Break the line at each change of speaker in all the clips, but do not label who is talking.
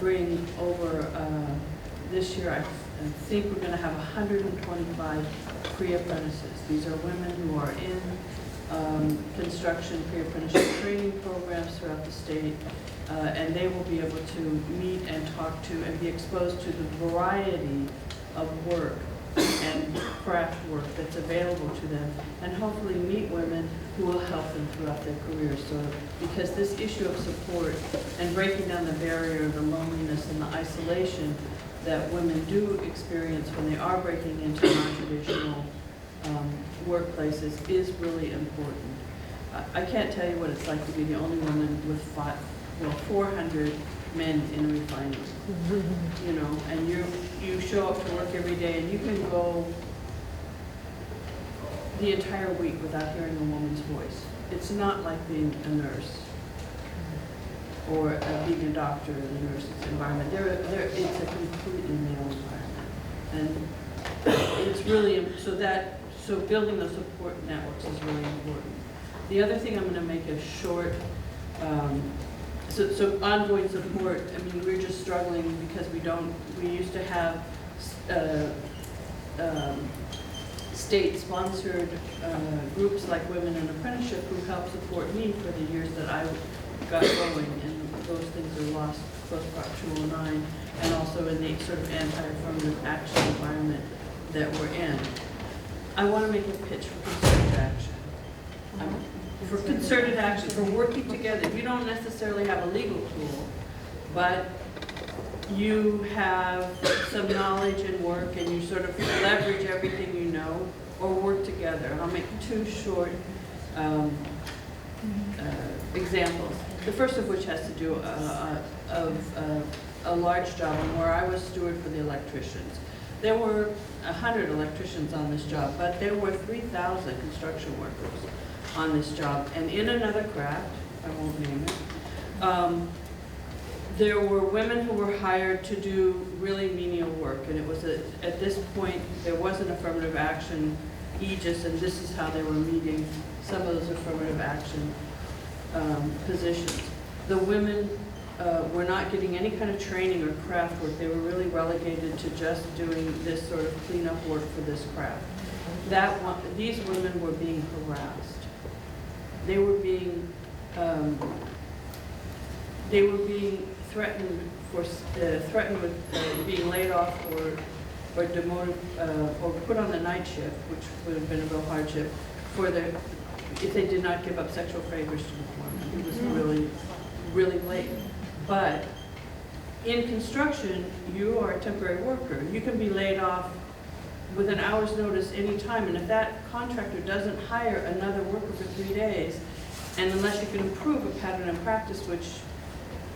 bring over, this year, I think we're gonna have 125 pre-apprentices. These are women who are in construction pre-apprenticeship training programs throughout the state, and they will be able to meet and talk to and be exposed to the variety of work and craft work that's available to them, and hopefully meet women who will help them throughout their careers. So, because this issue of support and breaking down the barrier, the loneliness and the isolation that women do experience when they are breaking into non-traditional workplaces is really important. I can't tell you what it's like to be the only woman with 400 men in a refinery. You know, and you show up to work every day, and you can go the entire week without hearing a woman's voice. It's not like being a nurse or being a doctor in the nurse's environment. It's a completely male environment, and it's really so building those support networks is really important. The other thing I'm going to make a short. So ongoing support, I mean, we're just struggling because we used to have state-sponsored groups like Women in Apprenticeship who helped support me for the years that I got going, and those things are lost post-Prop 209, and also in the sort of anti-affirmative action environment that we're in. I want to make a pitch for concerted action. For concerted action, for working together. You don't necessarily have a legal tool, but you have some knowledge and work, and you sort of leverage everything you know, or work together. And I'll make two short examples. The first of which has to do a large job where I was steward for the electricians. There were 100 electricians on this job, but there were 3,000 construction workers on this job. And in another craft, I won't name it, there were women who were hired to do really menial work. And it was at this point, there was an affirmative action aegis, and this is how they were meeting some of those affirmative action positions. The women were not getting any kind of training or craft work. They were really relegated to just doing this sort of cleanup work for this craft. These women were being harassed. They were being threatened with being laid off or demoted or put on the night shift, which would have been a real hardship if they did not give up sexual favors to the foreman. It was really, really blatant. But in construction, you are a temporary worker. You can be laid off with an hour's notice any time, and if that contractor doesn't hire another worker for 3 days, and unless you can improve a pattern and practice, which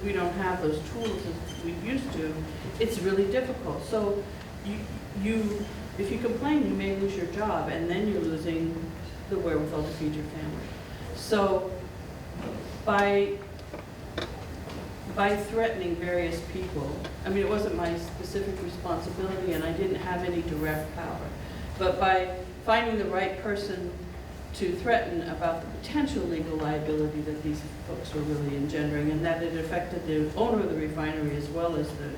we don't have those tools as we used to, it's really difficult. So if you complain, you may lose your job, and then you're losing the wherewithal to feed your family. So by threatening various people, I mean, it wasn't my specific responsibility and I didn't have any direct power, but by finding the right person to threaten about the potential legal liability that these folks were really engendering, and that it affected the owner of the refinery as well as the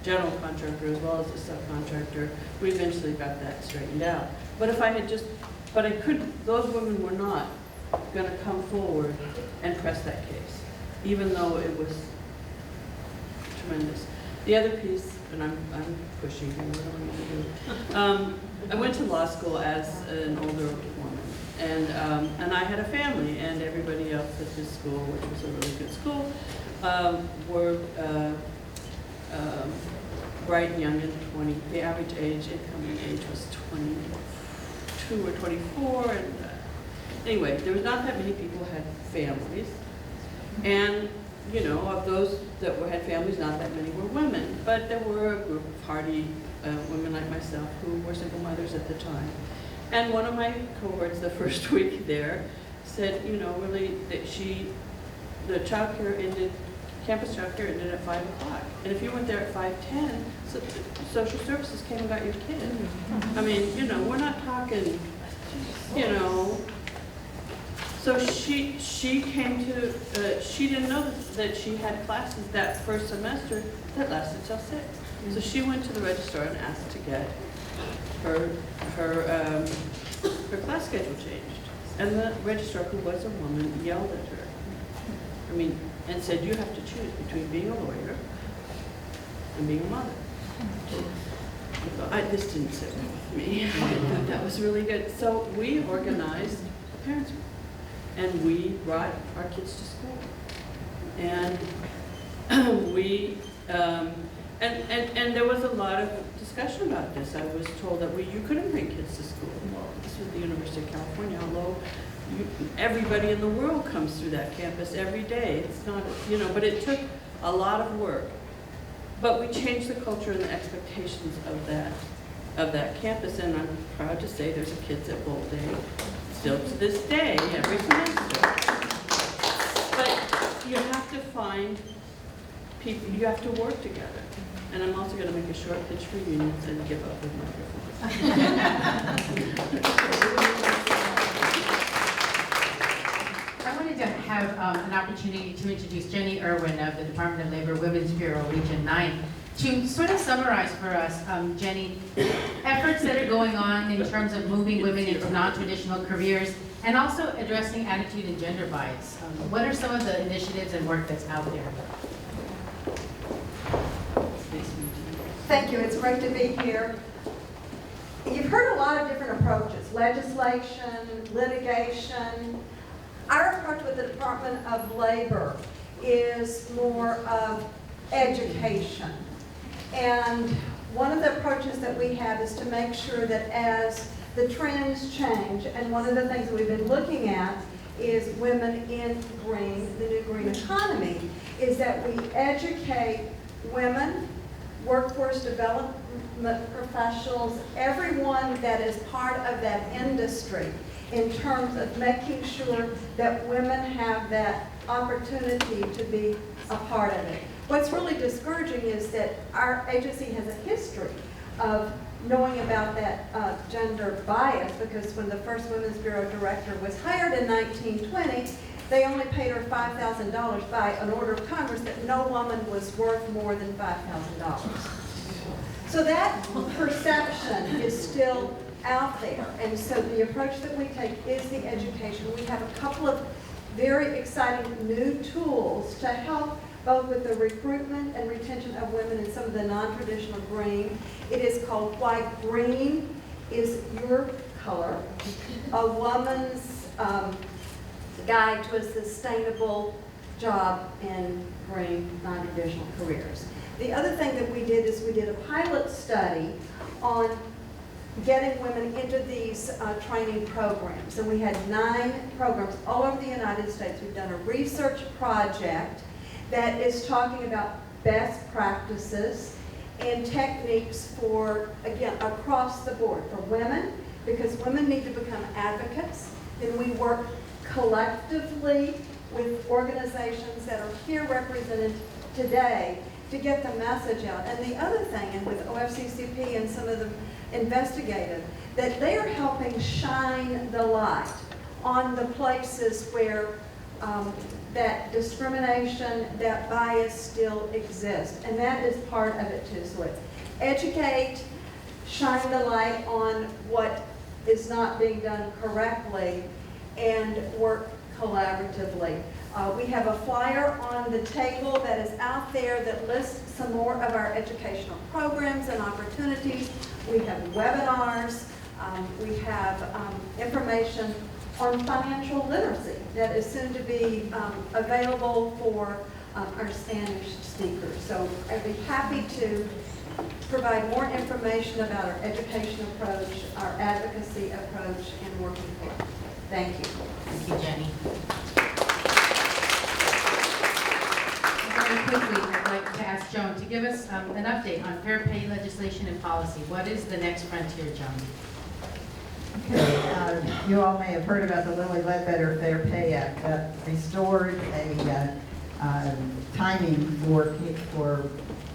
general contractor as well as the subcontractor, we eventually got that straightened out. But those women were not going to come forward and press that case, even though it was tremendous. The other piece, and I'm pushing here, what do I need to do? I went to law school as an older woman, and I had a family, and everybody else at this school, which was a really good school, were bright and young and 20. The average incoming age was 22 or 24, and anyway, there was not that many people who had families, and you know, of those that had families, not that many were women, but there were a group of hardy women like myself who were single mothers at the time. And one of my cohorts, the first week there, said, you know, really that the childcare ended, campus childcare ended at 5 o'clock. And if you went there at 5:10, social services came and got your kid. I mean, you know, we're not talking, you know, So she came to, she didn't know that she had classes that first semester that lasted till 6. So she went to the registrar and asked to get her class schedule changed. And the registrar, who was a woman, yelled at her. I mean, and said, you have to choose between being a lawyer and being a mother. This didn't sit well with me. I thought that was really good. So we organized a parents group, and we brought our kids to school. And we, and there was a lot of discussion about this. I was told that you couldn't bring kids to school. Well, this was the University of California, although everybody in the world comes through that campus every day. It's not, but it took a lot of work. But we changed the culture and the expectations of that campus, and I'm proud to say there's a kids at Bolt Day still to this day, every semester. But you have to find people, you have to work together. And I'm also going to make a short pitch for unions and give up with
I wanted to have an opportunity to introduce Jenny Irwin of the Department of Labor Women's Bureau, Region 9, to sort of summarize for us, Jenny, efforts that are going on in terms of moving women into non-traditional careers and also addressing attitude and gender bias. What are some of the initiatives and work that's out there?
Thank you. It's great to be here. You've heard a lot of different approaches: legislation, litigation. Our approach with the Department of Labor is more of education. And one of the approaches that we have is to make sure that as the trends change, and one of the things that we've been looking at is women in green, the new green economy, is that we educate women, workforce development professionals, everyone that is part of that industry, in terms of making sure that women have that opportunity to be a part of it. What's really discouraging is that our agency has a history of knowing about that gender bias, because when the first Women's Bureau Director was hired in 1920, they only paid her $5,000 by an order of Congress that no woman was worth more than $5,000. So that perception is still out there. And so the approach that we take is the education. We have a couple of very exciting new tools to help both with the recruitment and retention of women in some of the non-traditional green. It is called Why Green is Your Color, a woman's guide to a sustainable job in green non-traditional careers. The other thing that we did is we did a pilot study on getting women into these training programs. And we had 9 programs all over the United States. We've done a research project that is talking about best practices and techniques for, again, across the board for women, because women need to become advocates. Then we work collectively with organizations that are here represented today to get the message out. And the other thing, and with OFCCP and some of them investigative, that they are helping shine the light on the places where that discrimination, that bias still exists. And that is part of it too. So it's educate, shine the light on what is not being done correctly, and work collaboratively. We have a flyer on the table that is out there that lists some more of our educational programs and opportunities. We have webinars. We have information on financial literacy that is soon to be available for our Spanish speakers. So I'd be happy to provide more information about our education approach, our advocacy approach, and working for it. Thank you.
Thank you, Jenny. Very quickly, I'd like to ask Joan to give us an update on fair pay legislation and policy. What is the next frontier, Joan?
Okay, you all may have heard about the Lilly Ledbetter Fair Pay Act that restored a timing for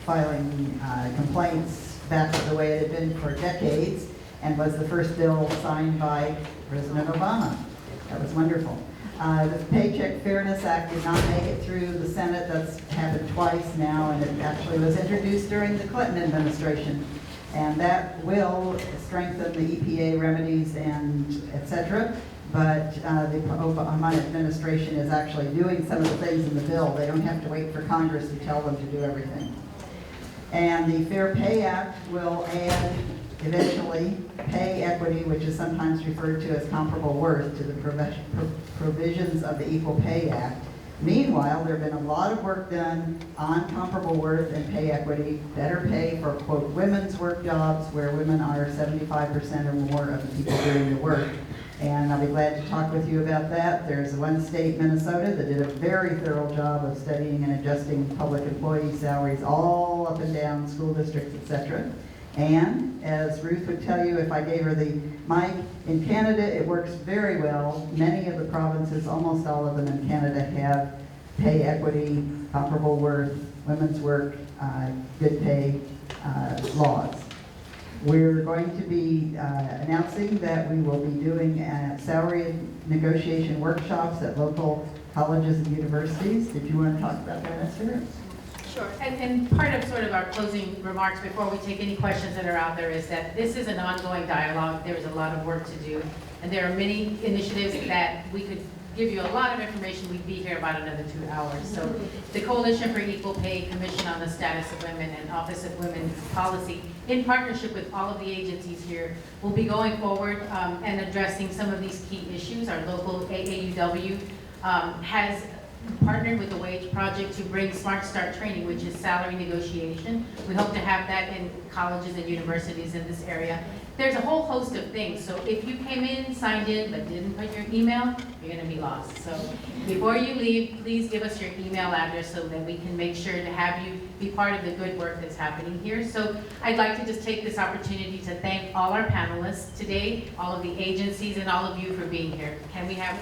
filing complaints back to the way it had been for decades, and was the first bill signed by President Obama. That was wonderful. The Paycheck Fairness Act did not make it through the Senate. That's happened twice now, and it actually was introduced during the Clinton administration. And that will strengthen the EPA remedies and et cetera. But the Obama administration is actually doing some of the things in the bill. They don't have to wait for Congress to tell them to do everything. And the Fair Pay Act will add, eventually, pay equity, which is sometimes referred to as comparable worth, to the provisions of the Equal Pay Act. Meanwhile, there have been a lot of work done on comparable worth and pay equity, better pay for, quote, women's work jobs, where women are 75% or more of the people doing the work. And I'll be glad to talk with you about that. There's one state, Minnesota, that did a very thorough job of studying and adjusting public employee salaries all up and down school districts, etc. And as Ruth would tell you if I gave her the mic, in Canada it works very well. Many of the provinces, almost all of them in Canada, have pay equity, comparable worth, women's work, good pay laws. We're going to be announcing that we will be doing salary negotiation workshops at local colleges and universities. Did you want to talk about that, Esther?
Sure, and part of sort of our closing remarks before we take any questions that are out there is that this is an ongoing dialogue. There's a lot of work to do, and there are many initiatives that we could give you a lot of information. We'd be here about another 2 hours. So the Coalition for Equal Pay, Commission on the Status of Women, and Office of Women's Policy, in partnership with all of the agencies here, will be going forward and addressing some of these key issues. Our local AAUW has partnered with the Wage Project to bring Smart Start training, which is salary negotiation. We hope to have that in colleges and universities in this area. There's a whole host of things. So if you came in, signed in, but didn't put your email, you're going to be lost. So before you leave, please give us your email address so that we can make sure to have you be part of the good work that's happening here. So I'd like to just take this opportunity to thank all our panelists today, all of the agencies, and all of you for being here. Can we have